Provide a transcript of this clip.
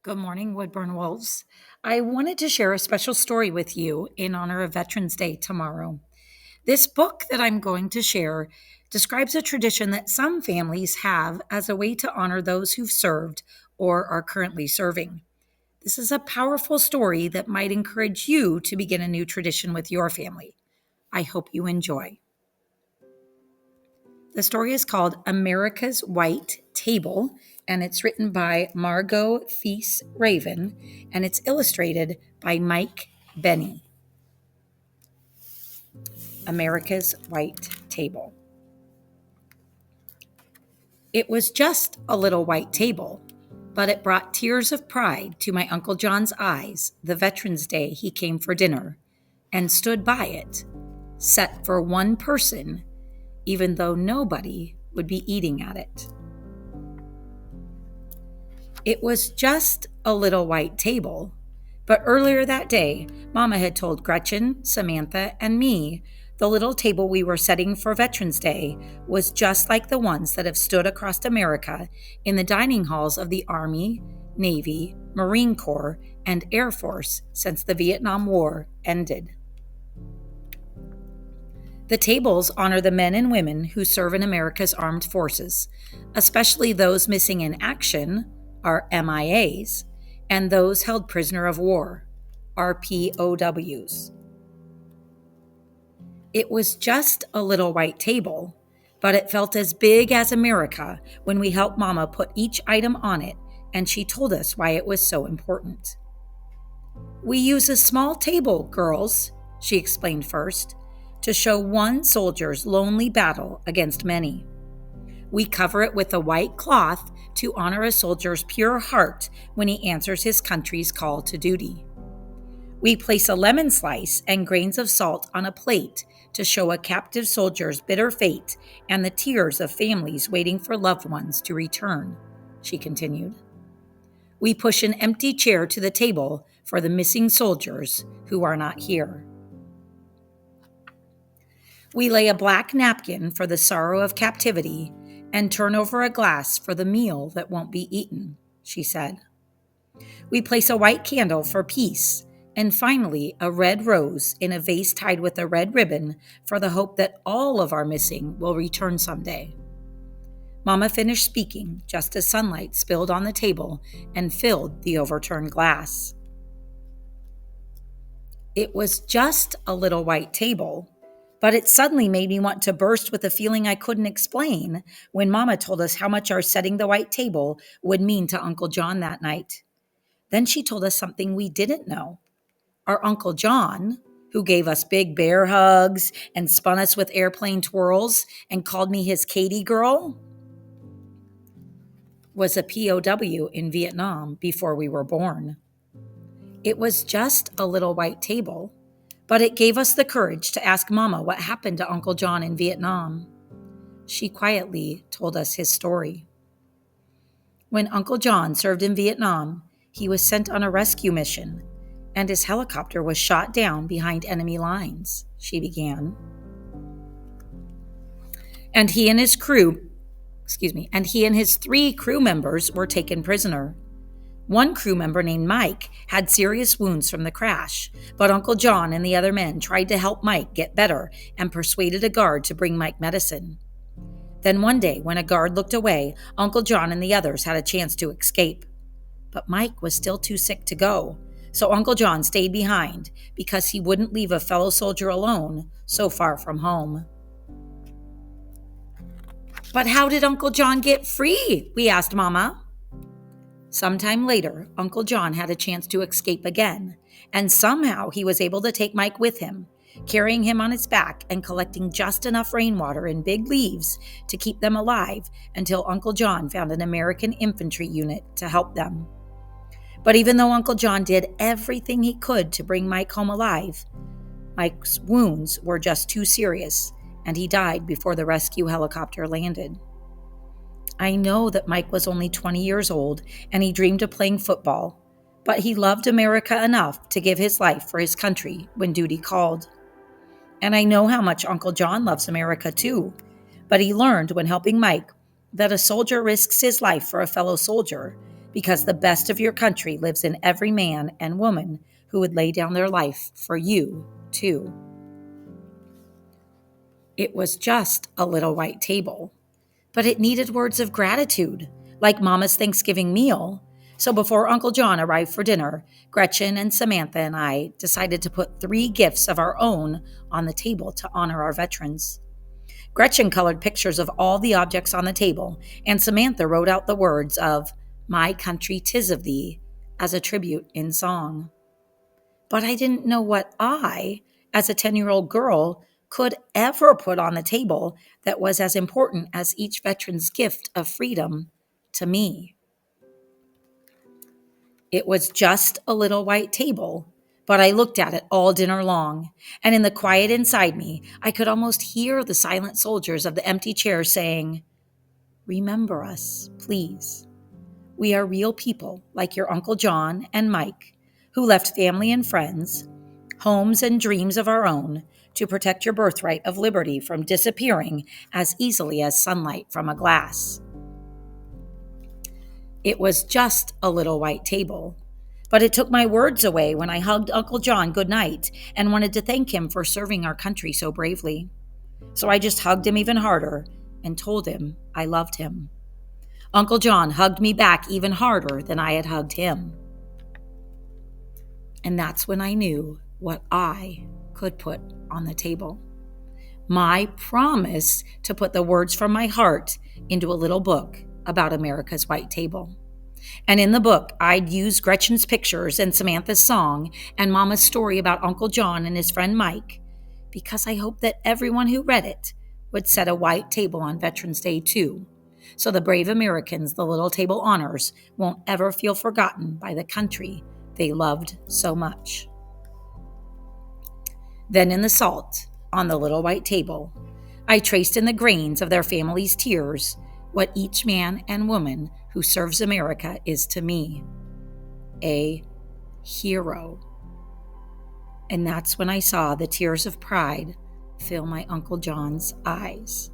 Good morning, Woodburn Wolves. I wanted to share a special story with you in honor of Veterans Day tomorrow. This book that I'm going to share describes a tradition that some families have as a way to honor those who've served or are currently serving. This is a powerful story that might encourage you to begin a new tradition with your family. I hope you enjoy. The story is called America's White Table, and it's written by Margot Thies Raven, and it's illustrated by Mike Benny. America's White Table. It was just a little white table, but it brought tears of pride to my Uncle John's eyes the Veterans Day he came for dinner and stood by it, set for one person, even though nobody would be eating at it. It was just a little white table, but earlier that day, Mama had told Gretchen, Samantha, and me the little table we were setting for Veterans Day was just like the ones that have stood across America in the dining halls of the Army, Navy, Marine Corps, and Air Force since the Vietnam War ended. The tables honor the men and women who serve in America's armed forces, especially those missing in action, our MIAs, and those held prisoner of war, our POWs. It was just a little white table, but it felt as big as America when we helped Mama put each item on it, and she told us why it was so important. We use a small table, girls, she explained first, to show one soldier's lonely battle against many. We cover it with a white cloth to honor a soldier's pure heart when he answers his country's call to duty. We place a lemon slice and grains of salt on a plate to show a captive soldier's bitter fate and the tears of families waiting for loved ones to return, she continued. We push an empty chair to the table for the missing soldiers who are not here. We lay a black napkin for the sorrow of captivity and turn over a glass for the meal that won't be eaten, she said. We place a white candle for peace, and finally a red rose in a vase tied with a red ribbon for the hope that all of our missing will return someday. Mama finished speaking just as sunlight spilled on the table and filled the overturned glass. It was just a little white table, but it suddenly made me want to burst with a feeling I couldn't explain when Mama told us how much our setting the white table would mean to Uncle John that night. Then she told us something we didn't know. Our Uncle John, who gave us big bear hugs and spun us with airplane twirls and called me his Katie girl, was a POW in Vietnam before we were born. It was just a little white table, but it gave us the courage to ask Mama what happened to Uncle John in Vietnam. She quietly told us his story. When Uncle John served in Vietnam, he was sent on a rescue mission, and his helicopter was shot down behind enemy lines, she began. And he and his 3 crew members were taken prisoner. One crew member named Mike had serious wounds from the crash, but Uncle John and the other men tried to help Mike get better and persuaded a guard to bring Mike medicine. Then one day, when a guard looked away, Uncle John and the others had a chance to escape. But Mike was still too sick to go, so Uncle John stayed behind because he wouldn't leave a fellow soldier alone so far from home. But how did Uncle John get free? We asked Mama. Sometime later, Uncle John had a chance to escape again, and somehow he was able to take Mike with him, carrying him on his back and collecting just enough rainwater and big leaves to keep them alive until Uncle John found an American infantry unit to help them. But even though Uncle John did everything he could to bring Mike home alive, Mike's wounds were just too serious, and he died before the rescue helicopter landed. I know that Mike was only 20 years old and he dreamed of playing football, but he loved America enough to give his life for his country when duty called. And I know how much Uncle John loves America too, but he learned when helping Mike that a soldier risks his life for a fellow soldier because the best of your country lives in every man and woman who would lay down their life for you, too. It was just a little white table, but it needed words of gratitude, like Mama's Thanksgiving meal. So before Uncle John arrived for dinner, Gretchen and Samantha and I decided to put 3 gifts of our own on the table to honor our veterans. Gretchen colored pictures of all the objects on the table, and Samantha wrote out the words of "My country 'tis of thee" as a tribute in song. But I didn't know what I, as a 10-year-old girl, could ever put on the table that was as important as each veteran's gift of freedom to me. It was just a little white table, but I looked at it all dinner long, and in the quiet inside me, I could almost hear the silent soldiers of the empty chairs saying, "Remember us, please. We are real people like your Uncle John and Mike, who left family and friends, homes and dreams of our own to protect your birthright of liberty from disappearing as easily as sunlight from a glass." It was just a little white table, but it took my words away when I hugged Uncle John goodnight and wanted to thank him for serving our country so bravely. So I just hugged him even harder and told him I loved him. Uncle John hugged me back even harder than I had hugged him. And that's when I knew what I could put on the table. My promise to put the words from my heart into a little book about America's white table. And in the book, I'd use Gretchen's pictures and Samantha's song and Mama's story about Uncle John and his friend Mike, because I hoped that everyone who read it would set a white table on Veterans Day too, so the brave Americans the little table honors won't ever feel forgotten by the country they loved so much. Then in the salt on the little white table, I traced in the grains of their families' tears what each man and woman who serves America is to me: a hero. And that's when I saw the tears of pride fill my Uncle John's eyes.